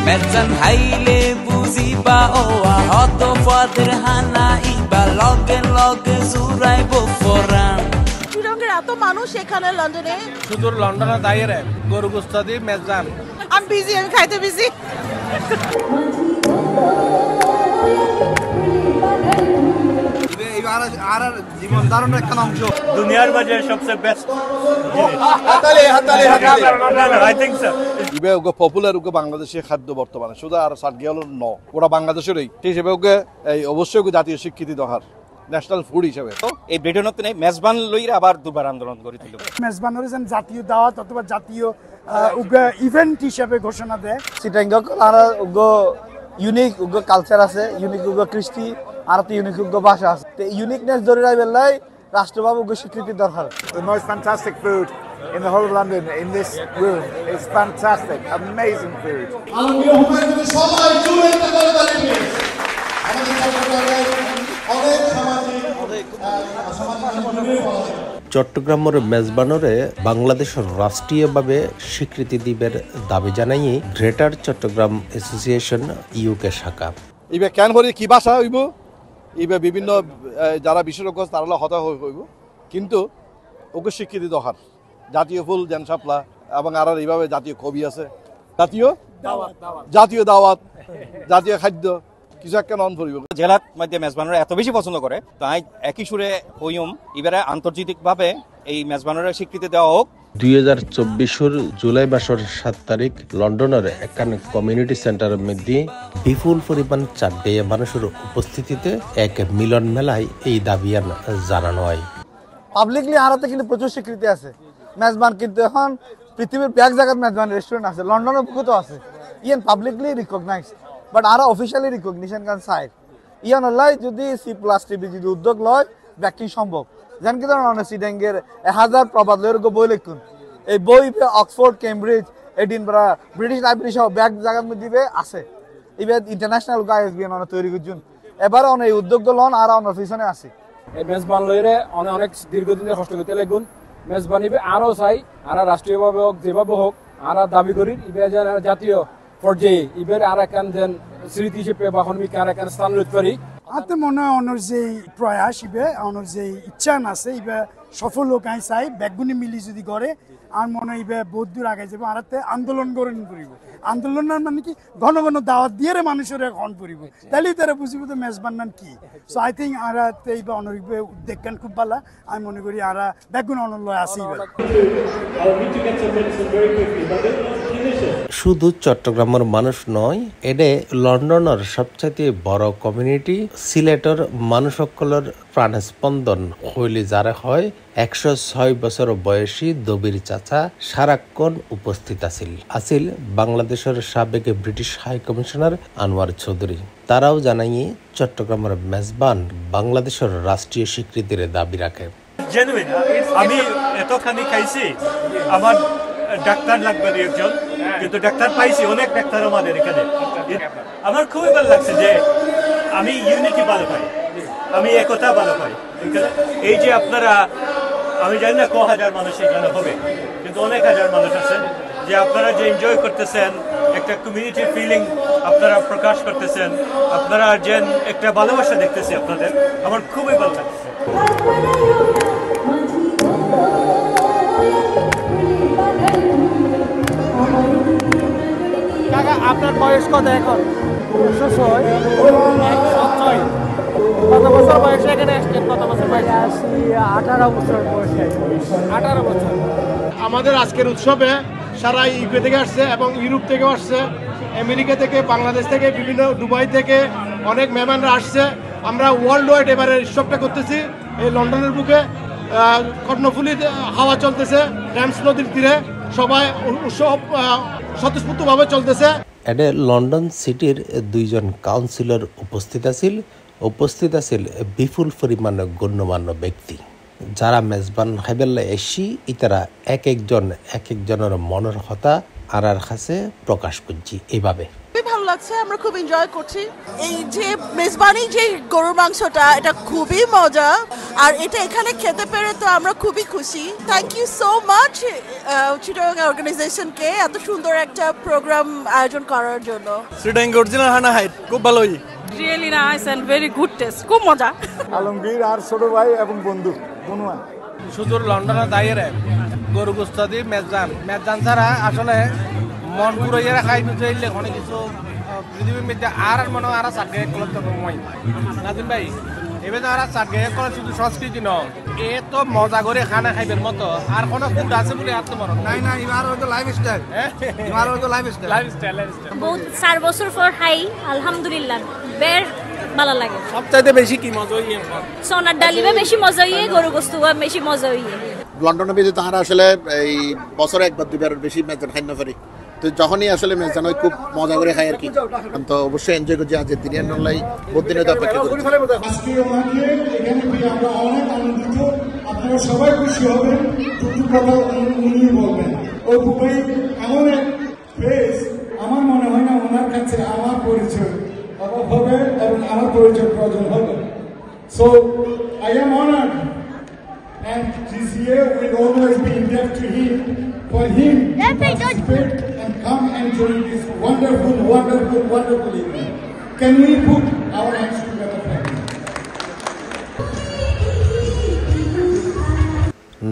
মেজান হাইলে বুঝিবা ও আহত ফাদের হানা ইবা লগে লগে জুড়াইব ফরান। শ্রীলঙ্কার এত মানুষ এখানে লন্ডনে, শুধু লন্ডনে দাঁড়িয়ে গরু গোস্ত দিয়ে মেজান। আমি বিজি, আমি খাইতে বিজি। জীবন ধারণের একটা অংশ, দুনিয়ার মাঝে সবচেয়ে বেস্ট পপুলার বাংলাদেশের খাদ্য বর্তমানে শুধু আর সাত গেল ন ওরা বাংলাদেশেরই হিসেবে এই অবশ্যই জাতীয় স্বীকৃতি দরকার ন্যাশনাল ফুড হিসেবে। তো এই ব্রিটেনত নেই মেজবান লইরা আবার দুবার আন্দোলন করে তুলব। মেজবানের যেন জাতীয় দাওয়াত অথবা জাতীয় ইভেন্ট হিসেবে ঘোষণা দেয়। সিটাঙ্গক আর ইউনিক কালচার আছে, ইউনিক কৃষ্টি আর তো ইউনিক ভাষা আছে। ইউনিকনেস ধরে রাখবেলাই রাষ্ট্রভাবে স্বীকৃতি দরকার। The most fantastic food in the whole of London in this room. It's fantastic, amazing food. চট্টগ্রামের মেজবানরে বাংলাদেশের রাষ্ট্রীয়ভাবে স্বীকৃতি দিবের দাবি জানাই গ্রেটার চট্টগ্রাম অ্যাসোসিয়েশন ইউকে শাখা। ইবে কেন করে কি ভাষা হইব, ইবে বিভিন্ন যারা বিশেষজ্ঞ তারা হতা হইব, কিন্তু ওকে স্বীকৃতি দরকার। জাতীয় ফুল জেন সাপলা এবং আর এইভাবে জাতীয় কবি আছে, জাতীয় দাওয়াত, জাতীয় খাদ্য কিছু একটা নন করিব। জেলার মধ্যে মেজবানরা এত বেশি পছন্দ করে, তাই একই সুরে হইম এবারে আন্তর্জাতিকভাবে এই মেজবানরা স্বীকৃতি দেওয়া হোক। 2024 জুলাই মাসের 7 তারিখ লন্ডনের একখান কমিউনিটি সেন্টারের মধ্যে বিপুল পরিমাণ চারদিকে মানুষের উপস্থিতিতে এক মিলন মেলায় এই দাবি জানানো হয়। পাবলিকলি আরাতে কিন্তু প্রচুর স্বীকৃতি আছে মেজবান, কিন্তু এখন পৃথিবীর ব্যাক জায়গায় মেজবান রেস্টুরেন্ট আছে, লন্ডনের বুকে তো আছে। ইয়ান পাবলিকলি রিকগনাইজ, বাট আরো অফিসিয়ালি রিকগনিশন কান সাইড ইয়ান হলাই যদি C+TV যদি উদ্যোগ লয় ব্যাকিং সম্ভব। যেন কি ধরনের সিডেঙ্গের 1000 প্রবাদ লয়ের বই লিখুন, এই বই Oxford, Cambridge, Edinburgh, British library সহ ব্যাক জায়গার মধ্যে আছে। এবার ইন্টারন্যাশনাল গাইবিয়ান তৈরি করছেন, এবার অনেক এই উদ্যোগ লন আর অনেক পিছনে আছে। এই মেজবান লইরে অনেক দীর্ঘদিন কষ্ট করতে লাগুন। মেজবান ইবে আরো চাই, আর রাষ্ট্রীয়ভাবে হোক যেভাবে হোক আর দাবি করি ইবে জাতীয় পর্যায়ে ইবের আর একখান যেন স্মৃতি হিসেবে বা হনমিকে আর একখান স্থান রোধ করি। আতে মনে হয় অনর যে প্রয়াস ইবে অনর যে ইচ্ছা আছে ইবে সফল হোক আই চাই। ব্যাগগুনি মিলি যদি করে আর মনে হয় ইবে বহুত দূর আগে যাবো। আর আন্দোলন গড়ন করিব, আন্দোলনের মানে কি ঘন ঘন দাওয়াত দিয়ে মানুষের হন করিব, তাহলে তারা বুঝিব তো মেজবান নাম কি। সো আই থিঙ্ক আর এইবা অনর দেখেন খুব ভালো। আমি মনে করি আর ব্যাগগুন অনলয় আছে। শুধু চট্টগ্রামের মানুষ নয়, এডে লন্ডনের সবচাইতে বড় কমিউনিটি সিলেটের মানুষ সকলের প্রাণস্পন্দন হইলে যারা হয় 106 বছর বয়সী দবির চাচা সারাক্ষণ উপস্থিত আছিল বাংলাদেশের সাবেক British high commissioner Anwar Chowdhury. তারাও জানাইয়ে চট্টগ্রামের মেজবান বাংলাদেশের রাষ্ট্রীয় স্বীকৃতির দাবি রাখে। আমি এতখানি খাইছি, আমার ডাক্তার লাগবে একজন, কিন্তু ডাক্তার পাইছি অনেক ডাক্তার আমাদের এখানে। আমার খুবই ভালো লাগছে যে আমি ইউনিটি ভালো পাই, আমি একতা ভালো পাই। এই যে আপনারা, আমি জানি না হাজার মানুষ এখানে হবে, কিন্তু অনেক হাজার মানুষ আছেন যে আপনারা যে এনজয় করতেছেন, একটা কমিউনিটির ফিলিং আপনারা প্রকাশ করতেছেন, আপনারা যে একটা ভালোবাসা দেখতেছি আপনাদের, আমার খুবই ভালো লাগছে। আপনার বয়স কত এখন? কত বছর বয়সে এখানে আসছেন? কত বছর বয়সে? 18 বছর বয়সে। 18 বছর। আমাদের আজকের উৎসবে সারা ইউকে থেকে আসছে এবং ইউরোপ থেকেও আসছে, আমেরিকা থেকে, বাংলাদেশ থেকে, বিভিন্ন দুবাই থেকে অনেক মেহমানরা আসছে। আমরা ওয়ার্ল্ড ওয়াইড এবারে উৎসবটা করতেছি এই লন্ডনের বুকে। কর্ণফুলির হাওয়া চলতেছে, ট্যামস নদীর তীরে, সবাই উৎসব স্বতঃস্ফূর্তভাবে চলতেছে। এডে লন্ডন সিটির 2 জন কাউন্সিলর উপস্থিত আছিল বিপুল পরিমাণ গণ্যমান্য ব্যক্তি, যারা মেজবান হাইবেল্লা এসি ইতারা একজনের মনের কথা আর কাছে প্রকাশ করছি এইভাবে। ভালো লাগছে, আমরা খুব এনজয় করছি। এই যে মেজবানি যে গরুর মাংসটা, এটা খুবই মজা, আর এটা এখানে খেতে পেরে তো আমরা খুবই খুশি। Thank you so much Chittagong অর্গানাইজেশনকে এত সুন্দর একটা প্রোগ্রাম আয়োজন করার জন্য। চিটাগাং অরিজিনাল হানা হাই খুব ভালোই, really nice and very good taste, খুব মজা। আলমগীর আর ছোট ভাই এবং বন্ধু বনুয়া শুধু লন্ডনের দায়েরে গরু গোস্ত দিয়ে মেজান ছাড়া আসলে মন পুরো ইয়ে খাই চাইলে অনেক কিছু পৃথিবীর মধ্যে আর মনে হয় আর চাটকে কলম তো মই নাজিম ভাই এবার তো আর চাটকে কলম শুধু সংস্কৃতি নয়, এ তো মজা করে খানা খাইবের মতো আর কোনো ফুড আছে বলে আর তো মনে নাই না। এবার হয়তো লাইফস্টাইল, এবার হয়তো লাইফস্টাইল বহুত 4 বছর পর খাই, আলহামদুলিল্লাহ বের ভালো লাগে। সবচাইতে বেশি কি মজা হইয়ে সোনার ডালিবে বেশি মজা হইয়ে, গরু গোস্ত বেশি মজা হইয়ে। লন্ডনে বেশি তাহারা আসলে এই বছরে একবার দুবার বেশি মেজান খাই না পারি, তো যখনই আসলে মেজান হয় খুব মজা করে খাই আর কি, তো অবশ্যই এনজয় করছি। আজ দিনের নলাই বহুত দিনে তো অপেক্ষা করছি। আমরা অনেক আনন্দিত, আপনারা সবাই খুশি হবেন, টুকটুক কথা উনি বলবেন। ও দুবাই এমন এক প্লেস, আমার মনে হয় না ওনার কাছে আমার পরিচয় অভাব হবে এবং আমার পরিচয় প্রয়োজন হবে। So I am honored and this year will always be indebted to him for him to participate and come and join this wonderful evening. Can we put our hands together for him?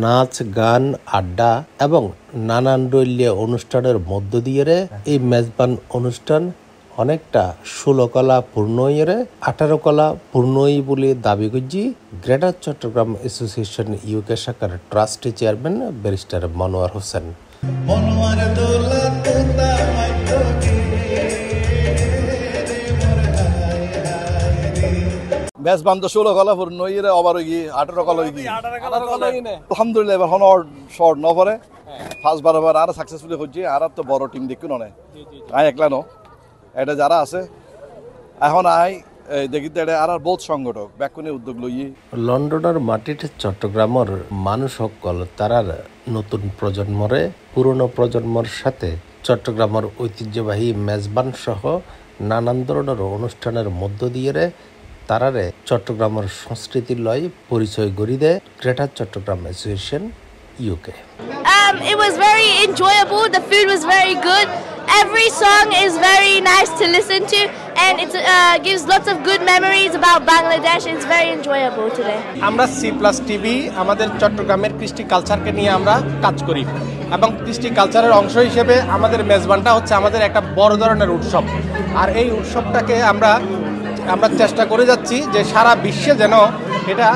নাচ, গান, আড্ডা এবং নানান দলীয় অনুষ্ঠানের মধ্য দিয়ে এই মেজবান অনুষ্ঠান অনেকটা 16 কলা পূর্ণ 18 কলা পূর্ণ বলে দাবি করছি গ্রেটার চট্টগ্রাম অ্যাসোসিয়েশন ইউকে শাখার trustee chairman barrister Monowar Hossain. মেজবান তো 16 কলা পূর্ণ আবার 18 কলা আলহামদুলিল্লাহ এবার হন শর্ট ন পরে ফার্স্ট বারবার আর সাকসেসফুলি হচ্ছে। আর তো বড় টিম দেখুন অনেক আই একলা ন, এটা যারা আছে এখন আই দেখিতে আর বহুত সংগঠক ব্যাকুনে উদ্যোগ লইয়ে লন্ডনের মাটিতে চট্টগ্রামের মানুষ সকল তারার নতুন প্রজন্মরে পুরনো প্রজন্মর সাথে চট্টগ্রামের ঐতিহ্যবাহী মেজবান সহ নানান ধরনের অনুষ্ঠানের মধ্য দিয়ে তারারে চট্টগ্রামের সংস্কৃতির লয় পরিচয় গড়ি দেয় greater Chittagong association UK. It was very enjoyable. The food was very good. Every song is very nice to listen to, and it gives lots of good memories about Bangladesh. It's very enjoyable today. আমরা C+TV আমাদের চট্টগ্রামের কৃষ্টি কালচারকে নিয়ে আমরা কাজ করি এবং কৃষ্টি কালচারের অংশ হিসেবে আমাদের মেজবানটা হচ্ছে আমাদের একটা বড় ধরনের উৎসব। আর এই উৎসবটাকে আমরা চেষ্টা করে যাচ্ছি যে সারা বিশ্বে যেন এটা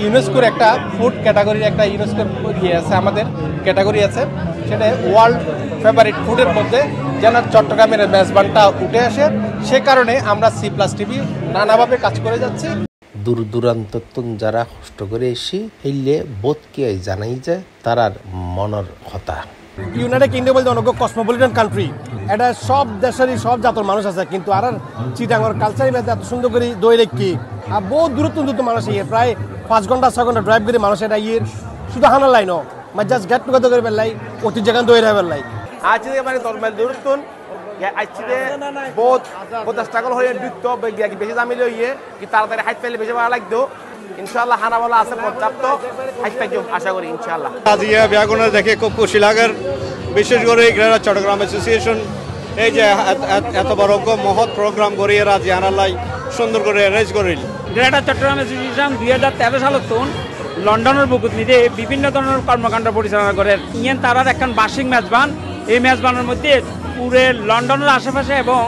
ইউনেস্কোর একটা ফুড ক্যাটাগরির একটা ইউনেস্কোর ইয়ে আছে, আমাদের ক্যাটাগরি আছে, সেটা ওয়ার্ল্ড ফেভারিট ফুডের মধ্যে যেন চট্টগ্রামের মেজবানটা উঠে আসে। সে কারণে আমরা C+TV নানাভাবে কাজ করে যাচ্ছি। দূর দূরান্ত যারা কষ্ট করে এসি হইলে বোধকে জানাই যে তারার মনের কথা। ইউনাইটেড কিংডম বলতে অনেক কসমোপলিটন কান্ট্রি, এটা সব দেশেরই সব জাতের মানুষ আছে, কিন্তু আর চিটাগং কালচারের মধ্যে এত সুন্দর করে দই রেখি আর বহুত দূরত্ব মানুষ ইয়ে প্রায় 5 ঘন্টা 6 ঘন্টা ড্রাইভ করে মানুষ এটা ইয়ে শুধু হানার লাইন মানে জাস্ট গেট টুগেদার করে পেলাই অতি জায়গা দই রে পেলাই আজ মানে 10 মাইল দূরত্ব আজকে বহুত স্ট্রাগল হয়ে দিত বেশি জামিলে ইয়ে কি তাড়াতাড়ি হাইট পেলে বেশি ভালো লাগতো। ইনশাআল্লাহ হানাওয়ালা আছে পর্যাপ্ত, হাইট পাইছো আশা করি ইনশাআল্লাহ। আজ ইয়ে ব্যাগুনে দেখে খুব খুশি লাগার, বিশেষ করে গ্রেটার চট্টগ্রাম অ্যাসোসিয়েশন এই যে এত বড় মহৎ প্রোগ্রাম করিয়ে রাজি আনালাই সুন্দর করে অ্যারেঞ্জ করিল। গ্রেটার চট্টগ্রাম অ্যাসোসিয়েশন 2013 সালত লন্ডনের বুকুত নিতে বিভিন্ন ধরনের কর্মকাণ্ড পরিচালনা করে ইয়েন তারার একখান বার্ষিক মেজবান। এই মেজবানের মধ্যে পুরো লন্ডনের আশেপাশে এবং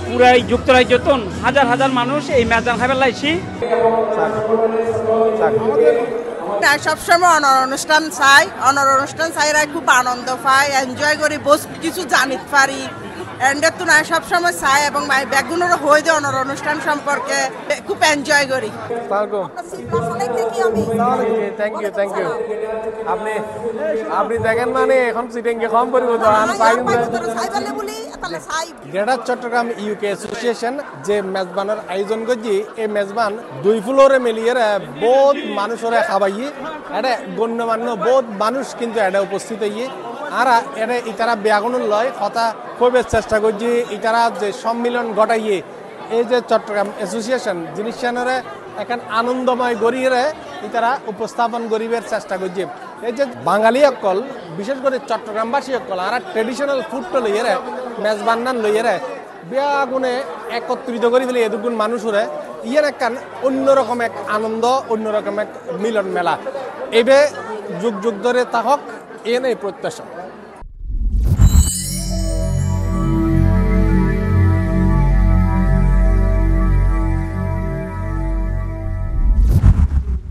পুরাই যুক্তরাজ্যতন হাজার হাজার মানুষ এই মেজবান খাবার লাইছি। সবসময় অনর অনুষ্ঠান চাইরা খুব আনন্দ পাই, এনজয় করি, বহুত কিছু জানিতে পারি। এন্ডের তো না সবসময় চাই এবং ব্যাগুনের হয়ে দেয় অনর অনুষ্ঠান সম্পর্কে খুব এনজয় করি। Thank you. আপনি দেখেন মানে এখন সিটিংকে কম পরিবর্তন গ্রেটার চট্টগ্রাম ইউকে অ্যাসোসিয়েশন যে মেজবানের আয়োজন করছি, এই মেজবান 2 ফ্লোরে মিলিয়ে বহুত মানুষরে খাবাইয়ে এটা গণ্যমান্য বহুত মানুষ কিন্তু এটা উপস্থিত হইয়ে আর এটা ইতারা বেগুন লয় কথা খুবই চেষ্টা করছি ইতারা যে সম্মিলন ঘটাইয়ে এই যে চট্টগ্রাম অ্যাসোসিয়েশন জিনিসরে এখন আনন্দময় গড়িয়ে ইতারা উপস্থাপন গরিবের চেষ্টা করছে এই যে বাঙালি অকল বিশেষ করে চট্টগ্রামবাসী অকল আর ট্রেডিশনাল ফুডটা লইয়ে মেজবান্নান লইয়ে বেগুনে একত্রিত করে ফেলে এদুগুণ মানুষরে ইয়ের এক অন্যরকম এক আনন্দ অন্যরকম এক মিলন মেলা এবে যুগ যুগ ধরে তাহক এ নেই প্রত্যাশা।